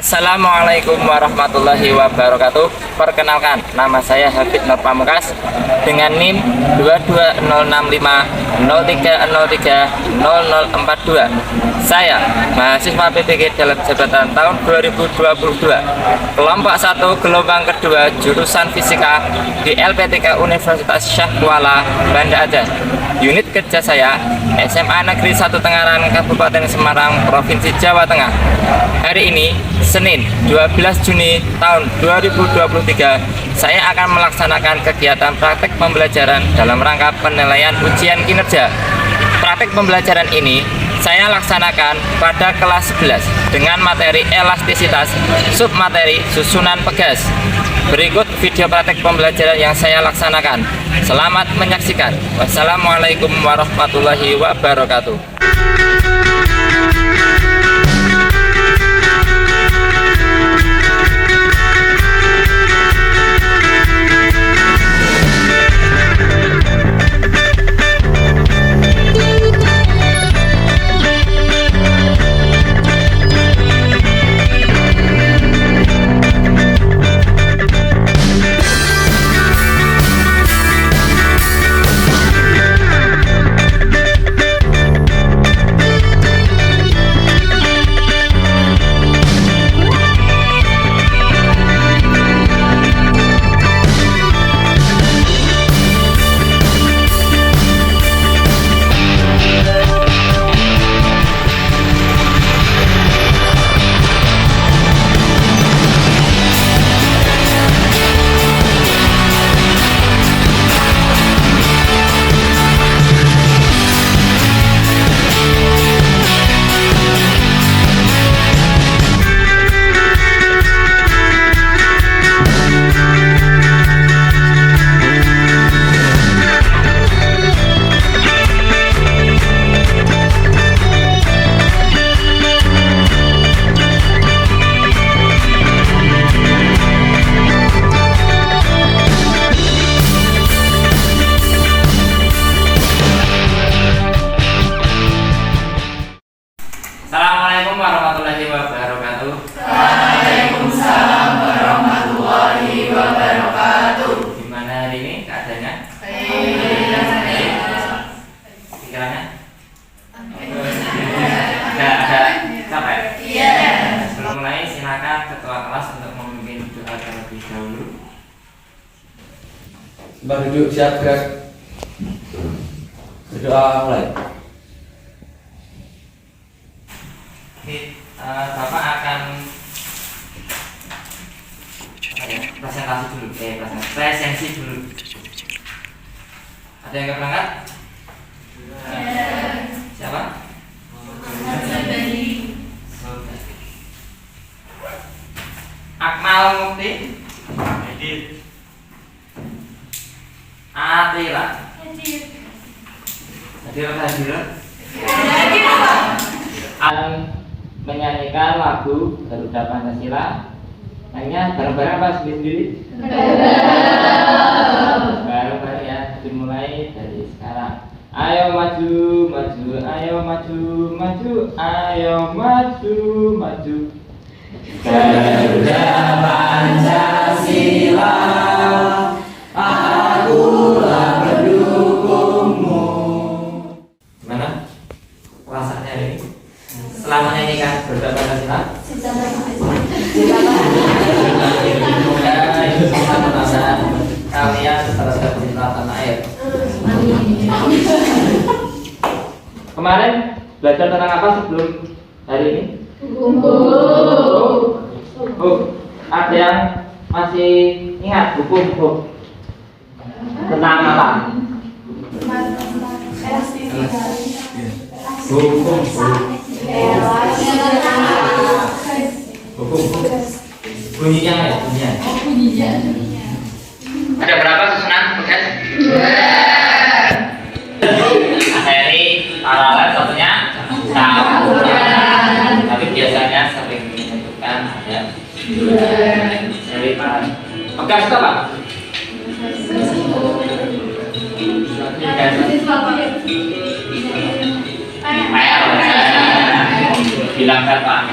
Assalamualaikum warahmatullahi wabarakatuh. Perkenalkan, nama saya Hafid Nur Pamungkas dengan NIM 22053030042. Saya mahasiswa PPG dalam jabatan tahun 2022, kelompok 1 gelombang kedua jurusan Fisika di LPTK Universitas Syah Kuala, Banda Aceh. Unit kerja saya SMA Negeri 1 Tengaran, Kabupaten Semarang, Provinsi Jawa Tengah. Hari ini Senin 12 Juni tahun 2023, saya akan melaksanakan kegiatan praktek pembelajaran dalam rangka penilaian ujian kinerja. Praktek pembelajaran ini saya laksanakan pada kelas 11 dengan materi elastisitas, submateri susunan pegas. Berikut video praktek pembelajaran yang saya laksanakan. Selamat menyaksikan. Wassalamualaikum warahmatullahi wabarakatuh. Assalamualaikum warahmatullahi wabarakatuh. Waalaikumsalam warahmatullahi wabarakatuh. Gimana hari ini keadaannya? Baik. Pikirannya? Ada capek? Iya. Sebelum mulai, silakan ketua kelas untuk memimpin doa terlebih dahulu. Mbak duduk siap gerak. Berdoa mulai. Bapak akan presentasi dulu, presensi dulu. Ada yang nggak berangkat? Siapa? Akmal Mukti. Atila. Akan menyanyikan lagu Garuda Pancasila. Nyanyinya bareng-bareng apa sendiri-sendiri? Bareng-bareng ya. Dimulai dari sekarang. Ayo maju, maju, ayo maju, maju, ayo maju, maju. Garuda Pancasila, akulah pendukungmu. Gimana perasaannya ini? Setelah menyanyikan Garuda Pancasila, semoga itu bisa menambah kalian terhadap cinta tanah air. Kemarin belajar tentang apa sebelum hari ini? Ada yang masih ingat hukum tentang apa? Hukum. Bunyinya ya, bunyinya. Ada berapa susunan pegas? Seri paralel satunya campuran. Tapi biasanya sering menyebutkan ada seri paralel. Pegas itu apa? Bilangkan Pak.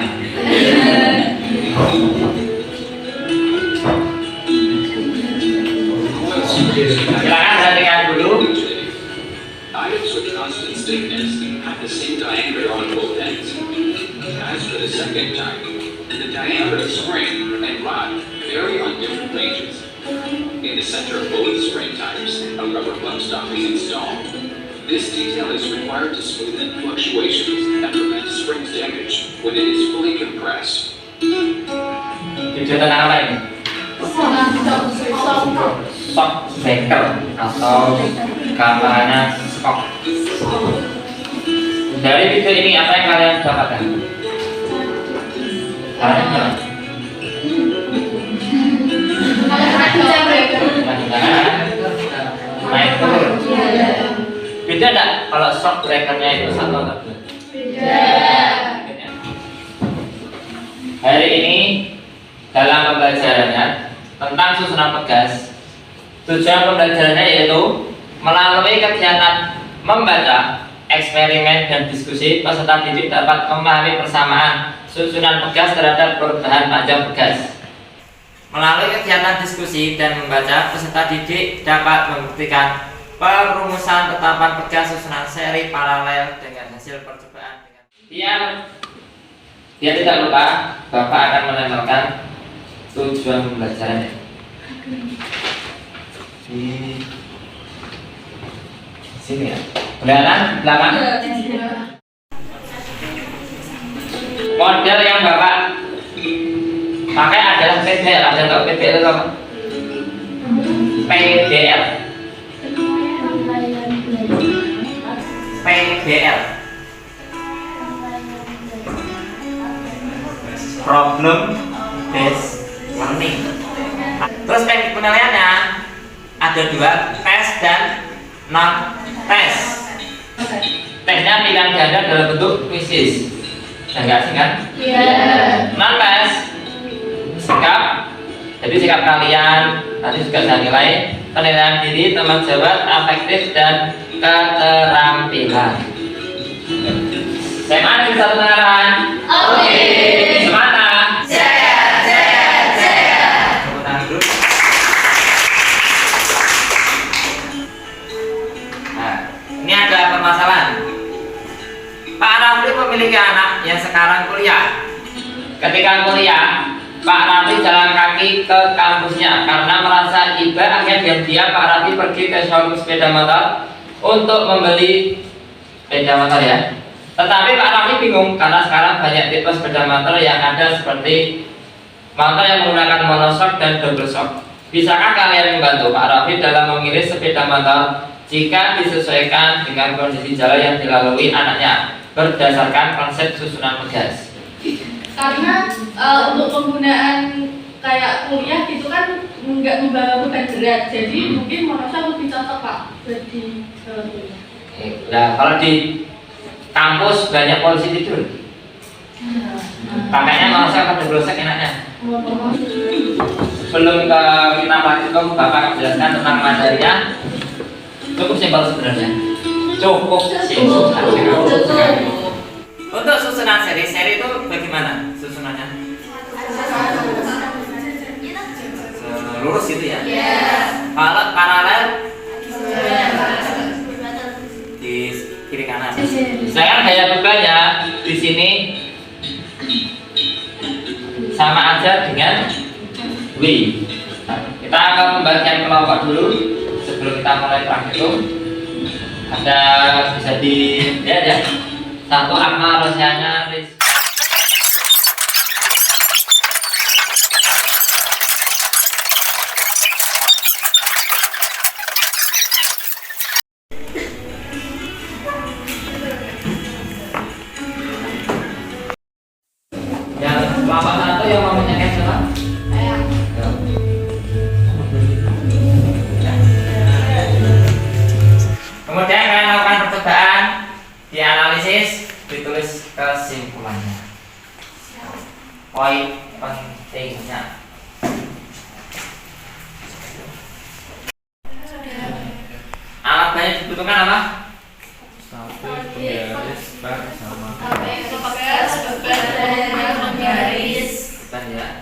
Silakan perhatikan dulu. Items with constant stiffness have the same diameter on both ends. As for the second type, the diameter of spring and rod vary on different ranges. In the center of both spring types, a rubber buttstock is installed. This detail is required to smoothen fluctuations and prevent spring's damage when it is fully compressed. Video tentang apa ini? Shock breaker atau gambarannya shock. Dari video ini apa yang kalian dapatkan? Kalian jawab. Naik turun. Beda enggak kalau shock breakernya itu satu atau dua? Beda. Hari ini dalam pembelajarannya tentang susunan pegas, tujuan pembelajarannya yaitu melalui kegiatan membaca, eksperimen, dan diskusi, peserta didik dapat memahami persamaan susunan pegas terhadap perubahan panjang pegas. Melalui kegiatan diskusi dan membaca, peserta didik dapat membuktikan perumusan tetapan pegas susunan seri paralel dengan hasil percobaan. Dia tidak lupa, Bapak akan menempelkan tujuan pembelajarannya di sini ya. Kelihatan belakang? Model yang Bapak pakai adalah PDL. Ada tahu PDL itu apa? PDL. PDL. Problem based learning. Terus teknik penilaiannya ada dua, tes dan non tes. Tesnya pilihan ganda dalam bentuk kuisis. Enggak sih kan? Iya. Non tes sikap. Jadi sikap kalian nanti juga saya nilai penilaian diri, teman jawab, afektif dan keterampilan. Saya mana bisa pengenalan? Oke. Semata. Ini ada permasalahan. Pak Rafli memiliki anak yang sekarang kuliah. Ketika kuliah, Pak Rafli jalan kaki ke kampusnya karena merasa iba. Akhirnya dia Pak Rafli pergi ke showroom sepeda motor untuk membeli sepeda motor ya. Tetapi Pak Rafli bingung karena sekarang banyak tipe sepeda motor yang ada seperti motor yang menggunakan monoshock dan double shock. Bisakah kalian membantu Pak Rafli dalam memilih sepeda motor jika disesuaikan dengan kondisi jalan yang dilalui anaknya berdasarkan konsep susunan pegas? Karena untuk penggunaan kayak kuliah gitu kan nggak membawa beban berat, jadi mungkin monoshock lebih cocok Pak buat di kuliah. Nah, kalau di kampus banyak polisi tidur, pakainya monoshock atau double shock enaknya? Sebelum kita praktikum, Bapak akan menjelaskan tentang materinya. Cukup simpel sebenarnya. Cukup simpel. Untuk susunan seri itu bagaimana susunannya? Lurus gitu ya? Kalau paralel di kiri kanan. Sedangkan gaya bebannya di sini sama aja dengan W. Kita akan membagikan kelompok dulu sebelum kita mulai praktikum. Ada bisa dilihat ya. Satu Akmal Rosyana yang kelompok satu yang mau menyaksikan siapa? Kemudian kalian lakukan percobaan, dianalisis, ditulis kesimpulannya. Poin pentingnya. Alat banyak dibutuhkan apa? Satu penggaris bar sama Penggaris Beban ya.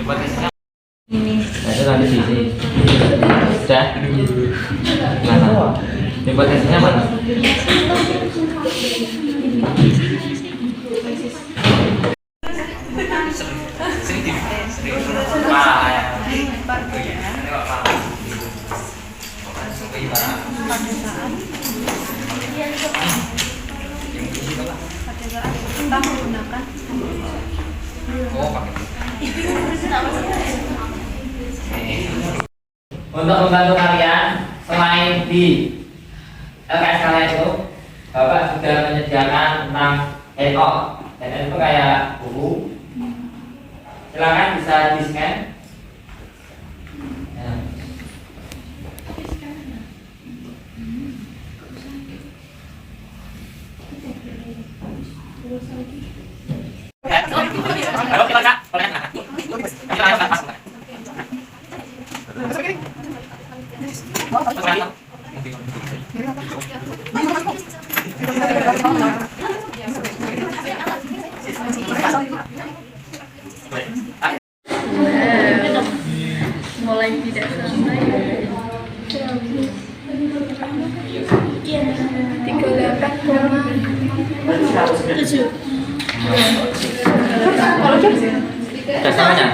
Hipotesisnya itu nanti di sini. Sudah? Mana? Hipotesisnya mana? Kita menggunakan Untuk membantu kalian, selain di LKS kalian itu, Bapak sudah menyediakan tentang handout. Handout itu kayak buku. Silakan bisa di scan. Mulai tidak santai. 38,7. Dasarnya.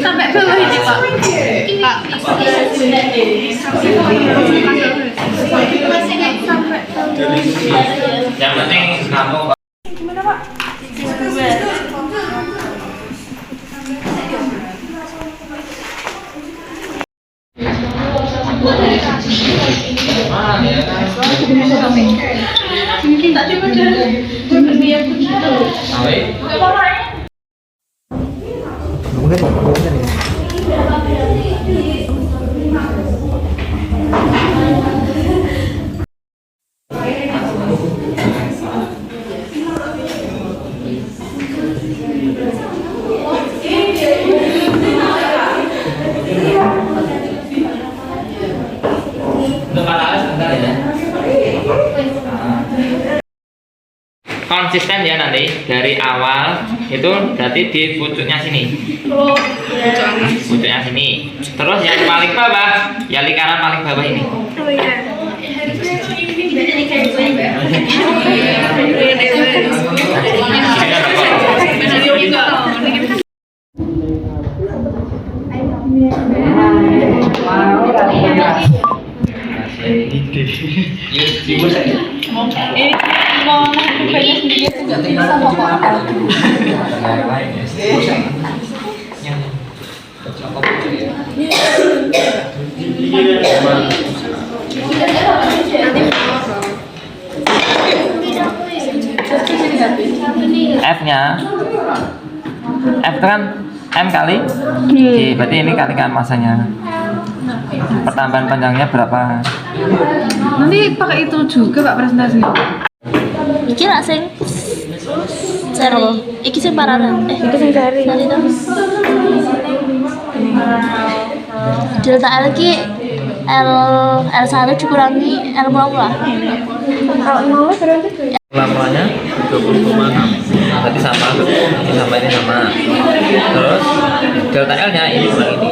Sampai bawah ini Pak. Yang penting kamu Gimana Pak? Tak cuma dia begitu. konsisten ya nanti dari awal itu berarti di pucuknya sini, pucuknya sini, terus yang paling bawah ya lingkaran paling bawah ini. Oh iya. Mau banyak sendiri nggak bisa sama F-nya F itu kan M kali G, berarti ini kalikan masanya. Pertambahan panjangnya berapa? Nanti pakai itu juga Pak presentasinya. Iki lah sing seri, iki sing paralel. Itu sing dari. Nanti tuh delta L ki L1 dikurangi L mula. Kalau mau berarti Lamanya 20,6, berarti sama, ini sama, ini sama. Terus delta L nya ini kurang ini.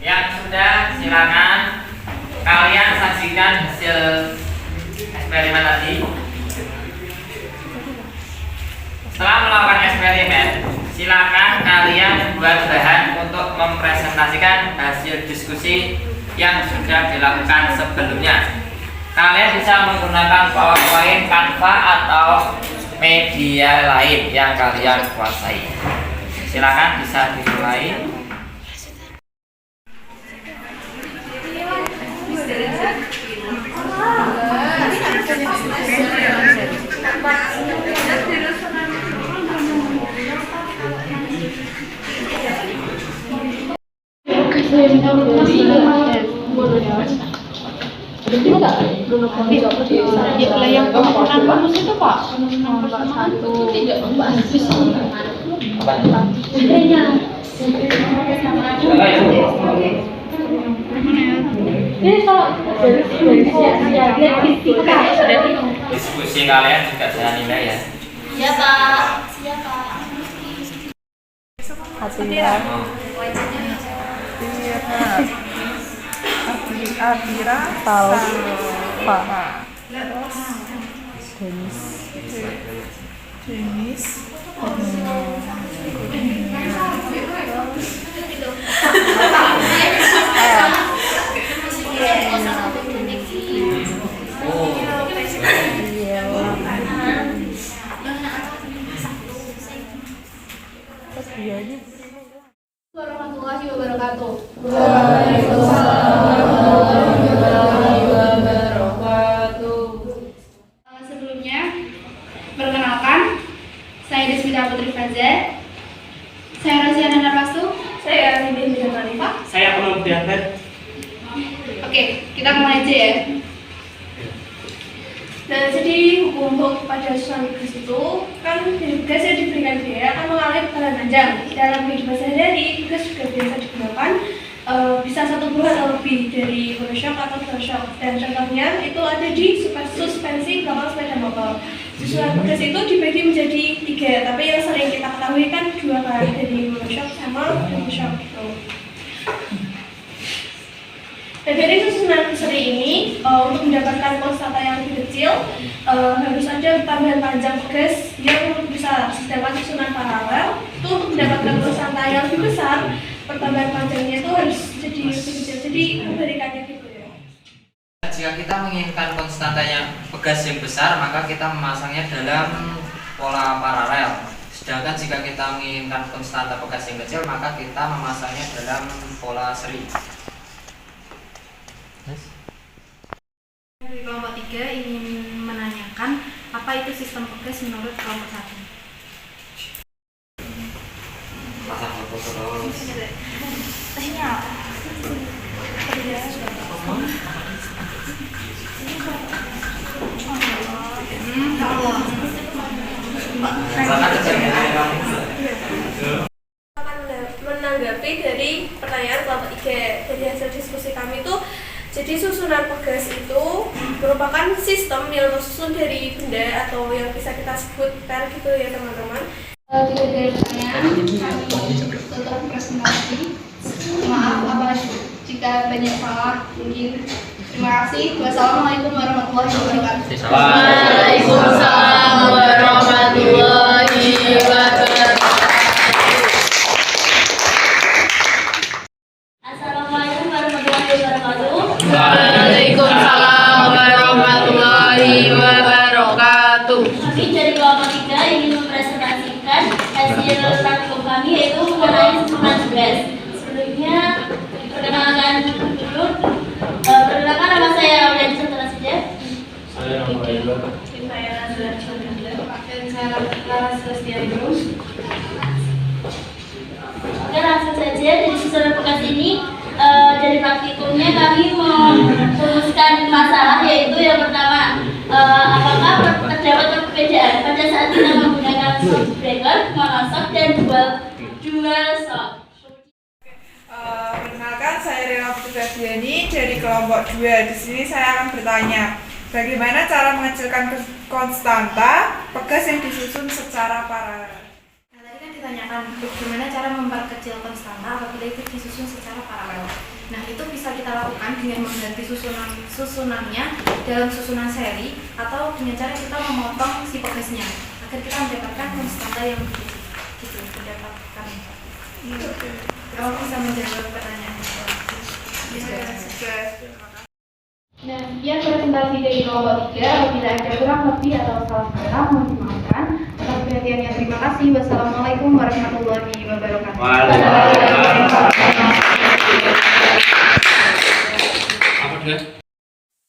Yang sudah silakan kalian saksikan hasil eksperimen tadi. Setelah melakukan eksperimen, silakan kalian buat bahan untuk mempresentasikan hasil diskusi yang sudah dilakukan sebelumnya. Kalian bisa menggunakan PowerPoint, Canva atau media lain yang kalian kuasai. Silakan bisa dimulai. yang pengampunan bonus itu Pak. Diskusi kalian juga saya nilai ya. Iya Pak. Siapa? Adira, Salva, Denis, Warahmatullahi wabarakatuh. Sebelumnya, perkenalkan, saya Desmita Putri Faza. Saya Rosiana Narwastu. Saya Ridin Bidang Khalifah. Saya Penuh Diabet. Oke, kita mulai aja ya. Nah, jadi untuk pada suami tugas itu kan tugas yang diberikan dia akan mengalami perjalanan panjang. Dalam kehidupan sehari-hari, tugas juga biasa digunakan bisa 1 bulan atau lebih dari Photoshop atau Photoshop. Dan contohnya itu ada di suspensi belakang sepeda motor. Susunan tugas itu dibagi menjadi 3, tapi yang sering kita ketahui kan 2 kan, dari Photoshop sama Photoshop gitu. Dan dari susunan seri ini, untuk mendapatkan konstanta yang lebih kecil, harus ada tambahan panjang tugas yang lebih besar. Sedangkan susunan paralel, itu untuk mendapatkan konstanta yang lebih besar, pertambahan panjangnya itu harus jadi lebih kecil. Jadi kebalikannya gitu ya. Jika kita menginginkan konstantanya tugas yang besar, maka kita memasangnya dalam pola paralel. Sedangkan jika kita menginginkan konstanta tugas yang kecil, maka kita memasangnya dalam pola seri. Dari kelompok 3 ingin menanyakan apa itu sistem tugas menurut kelompok 1. Pasang foto terus. Menanggapi dari pertanyaan kelompok 3 dari hasil diskusi kami itu, jadi susunan tugas itu merupakan sistem yang tersusun dari benda atau yang bisa kita sebut per gitu ya teman-teman. Tidak ada pertanyaan, kami tutup presentasi. Maaf jika banyak salah mungkin. Terima kasih. Wassalamualaikum warahmatullahi wabarakatuh. Waalaikumsalam warahmatullahi wabarakatuh. Assalamualaikum warahmatullahi wabarakatuh. Waalaikumsalam warahmatullahi wabarakatuh. Kami dari kelompok 3 ingin mempresentasikan hasil praktikum kami, yaitu mengenai susunan tugas. Sebelumnya perkenalkan dulu. Perkenalkan, nama saya Aulia Chandra saja. Saya nama Ella. Saya Nazla Chandra. Dan saya Lara Celestiani. Oke, langsung saja dari susunan tugas ini. Dari praktikumnya kami merumuskan masalah, yaitu yang pertama, apakah terdapat perbedaan pada saat kita menggunakan soft breaker, monoshock, dan dual shock. Perkenalkan, saya Rela Putri Febriani dari kelompok 2. Di sini saya akan bertanya, bagaimana cara mengecilkan konstanta tugas yang disusun secara paralel? Nah, tadi kan ditanyakan bagaimana cara memperkecil konstanta apabila itu disusun secara paralel. Nah, itu bisa kita lakukan dengan mengganti susunannya dalam susunan seri, atau dengan cara kita memotong si tugasnya agar kita mendapatkan konstanta yang begitu. Gitu pendapat kami. Kamu bisa menjawab pertanyaan itu. Nah, sekian presentasi dari kelompok 3. Apabila ada kurang lebih atau salah kata, mohon dimaafkan. Atas perhatiannya, terima kasih. Wassalamualaikum warahmatullahi wabarakatuh.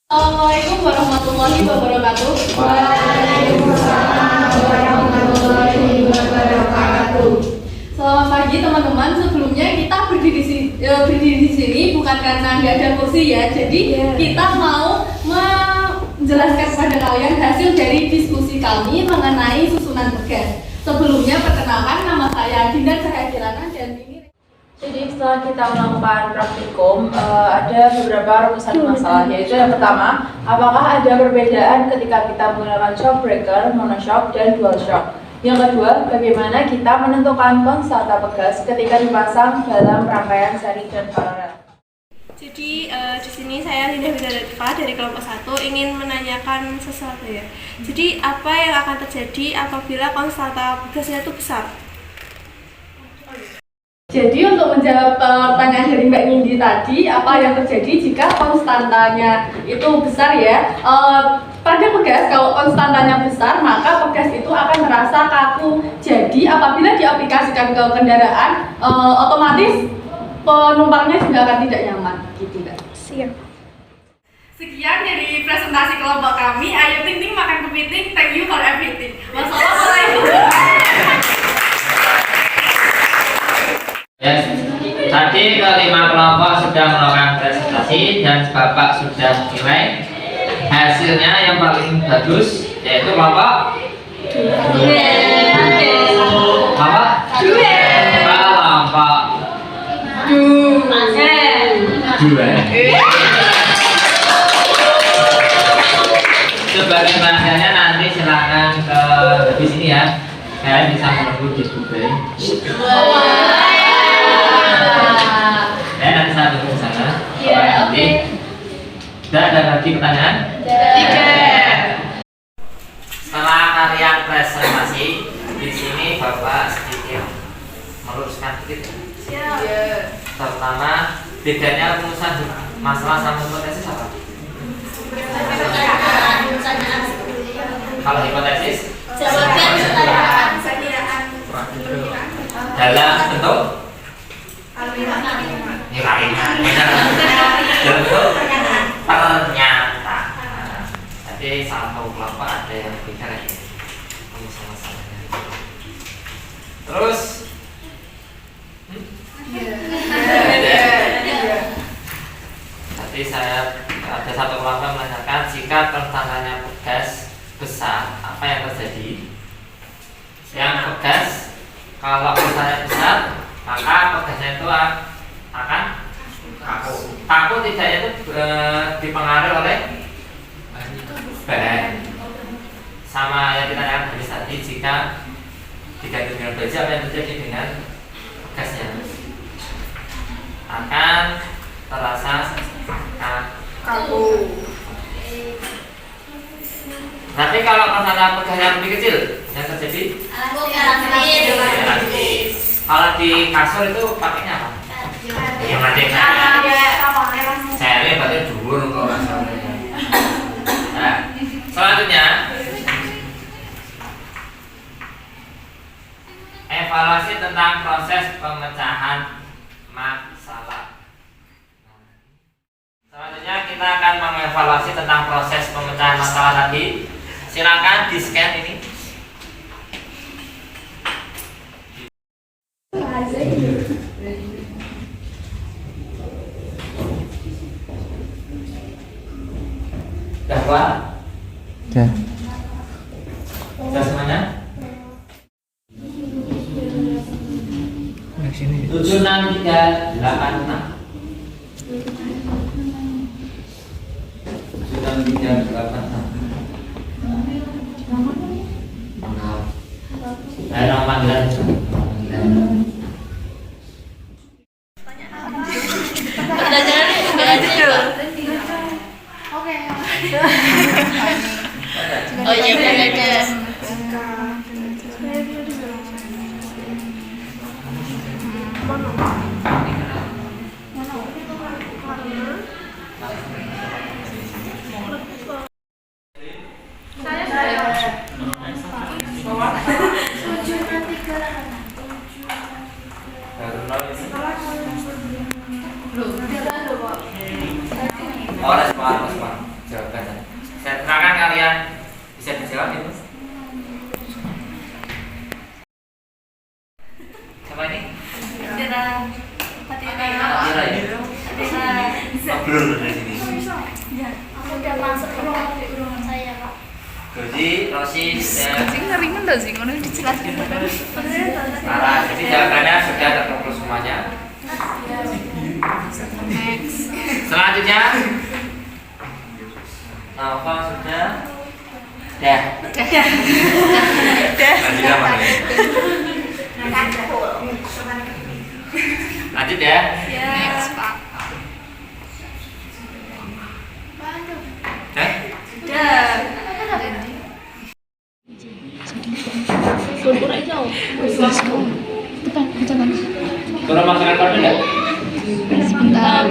Assalamualaikum warahmatullahi wabarakatuh. Selamat pagi teman-teman. Sebelumnya kita berdiri berdiri di sini bukan karena nggak ada kursi ya. Jadi kita mau menjelaskan kepada kalian hasil dari diskusi kami mengenai susunan tugas. Sebelumnya perkenalkan, nama saya Dinda Cahaya Kirana dan ini. Jadi setelah kita melakukan praktikum, ada beberapa rumusan masalah, yaitu yang pertama, apakah ada perbedaan ketika kita menggunakan shock breaker, monoshock, dan dual shock? Yang kedua, bagaimana kita menentukan konstanta pegas ketika dipasang dalam rangkaian seri dan paralel? Jadi di sini saya Linda Widadeva dari kelompok 1 ingin menanyakan sesuatu ya. Jadi apa yang akan terjadi apabila konstanta pegasnya itu besar? Jadi untuk menjawab pertanyaan dari Mbak Nindi tadi, apa yang terjadi jika konstantanya itu besar ya? Pada pegas, kalau konstantanya besar, maka pegas itu akan terasa kaku. Jadi apabila diaplikasikan ke kendaraan, otomatis penumpangnya juga akan tidak nyaman, gitu Mbak. Siap. Sekian dari presentasi kelompok kami. Ayo Ting Ting makan kepiting. Thank you for everything. Wassalamualaikum. Ya, tadi kelima kelompok sudah melakukan presentasi dan Bapak sudah nilai. Hasilnya yang paling bagus yaitu kelompok kelompok dua. Sebagai hasilnya nanti silakan ke di sini ya. Kalian bisa menunggu di Dubai. Nanti saya tunggu di sana. Nanti. Sudah ada lagi pertanyaan? Setelah kalian presentasi, di sini Bapak sedikit meluruskan sedikit. Pertama, bedanya rumusan masalah sama hipotesis apa? Kalau hipotesis? Jawaban pertanyaan. Dalam bentuk? Dalam bentuk pernyataan. Jadi satu kelompok ada yang beda lagi masalahnya. Terus tadi saya ada satu kelompok menanyakan jika konstantanya pegas besar, apa yang terjadi? Yang pegas, kalau konstantanya besar, maka pegasnya itu akan kaku. Kaku tidaknya itu dipengaruhi oleh bahan. Sama yang kita lihat dari tadi, jika diganti dengan baja, apa yang terjadi dengan gasnya? Akan terasa Kaku. Tapi kalau konstanta pegasnya lebih kecil, yang terjadi? Elastis. Kalau di kasur itu pakainya apa? Yang nanti seri berarti dhuwur kok masalahnya. Nah, selanjutnya evaluasi tentang proses pemecahan masalah. Selanjutnya kita akan mengevaluasi tentang proses pemecahan masalah tadi. Silakan di scan ini. Sudah sudah semuanya? 76386. 76386. Ayo panggilan. Oh iya, ada. Respon. Jawaban. Saya terangkan kalian bisa dijawab itu. Siapa ini? Dira. Dira ya. blur dari sini. Aku udah masuk ke ruangan saya, Pak. Gozi, Rosi, sudah. Ngeringan enggak sih ngono dijelaskan. Parah, jadi jawabannya sudah terkumpul semuanya. Selanjutnya, Nova sudah. Dah. Lanjut apa nih? Lanjut ya. Next, Pak. Kurang makanan kode enggak? Sebentar.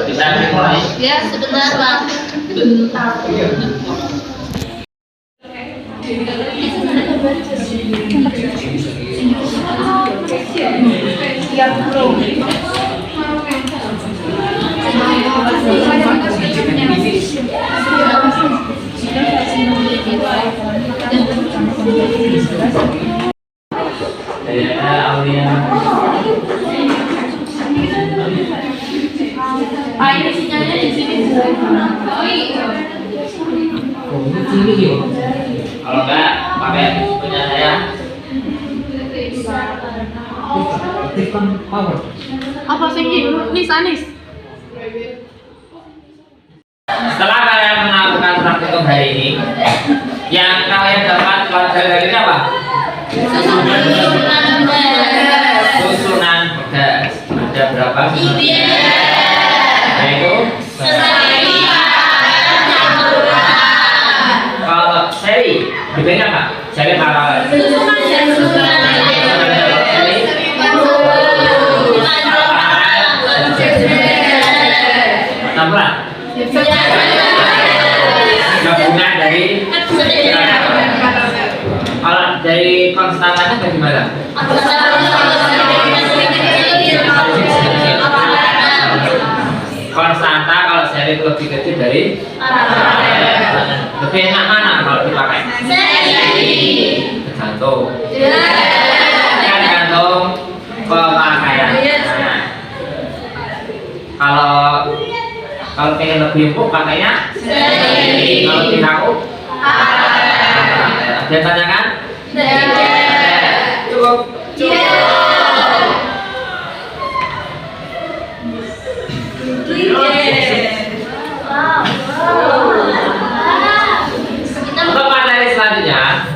Bisa dimulai. Ya, sebentar, Pak. Pak, ini sinyalnya di sini. Kalau enggak, pakai punya saya. Apa sih ini? Sanis. Setelah kalian melakukan praktikum hari ini, yang kalian dapat pelajaran dari ini apa? Susunan pegas. Ada berapa? Yaitu kalau seri, bedanya apa? Seri paralel. Tampak? Gabungan dari kalau dari konstantanya bagaimana? Konstanta kalau seri itu lebih kecil dari lebih enak mana kalau dipakai? Tergantung pemakaian. Kalau pengen lebih empuk pakainya seri. Kalau lebih kaku ada tanyakan? Cukup. Untuk materi selanjutnya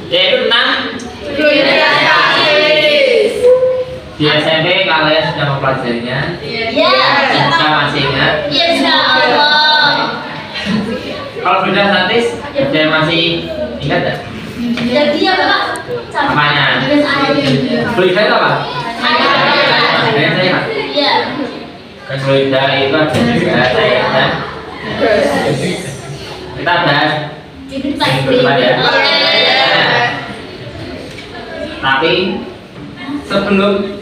yaitu tentang di SMP kalian sudah mempelajarinya. Saya masih ingat. Kalau beda statis, saya masih ingat tak? Jadi apa? Apanya? Fluida itu apa? Saya ingat. Iya. Kan fluida itu ada juga saya ingat. Kita bahas minggu depan ya. Tapi sebelum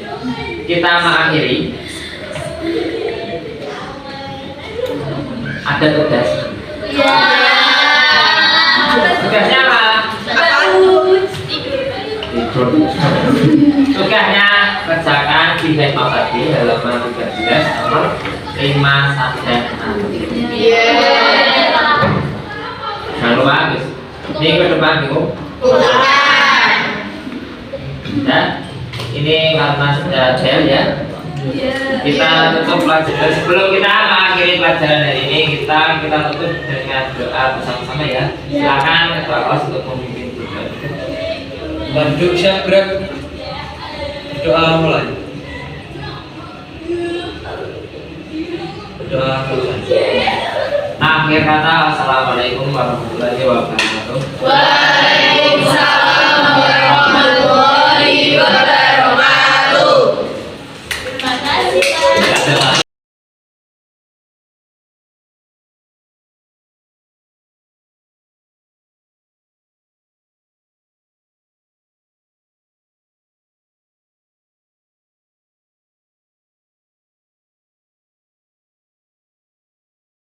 kita mengakhiri, ada tugas. Tugasnya apa? Tidur. Tugasnya kerjakan di handphone tadi halaman 13 nomor 5 sampai 6. Jangan lupa guys. Minggu depan minggu. Dan ini karena sudah bel ya. Kita tutup pelajaran. Sebelum kita mengakhiri pelajaran hari ini, kita tutup dengan doa bersama-sama ya. Silakan ketua kelas untuk memimpin doa. Lanjut siap gerak. Doa mulai. Doa selesai. Akhir kata, assalamualaikum warahmatullahi wabarakatuh.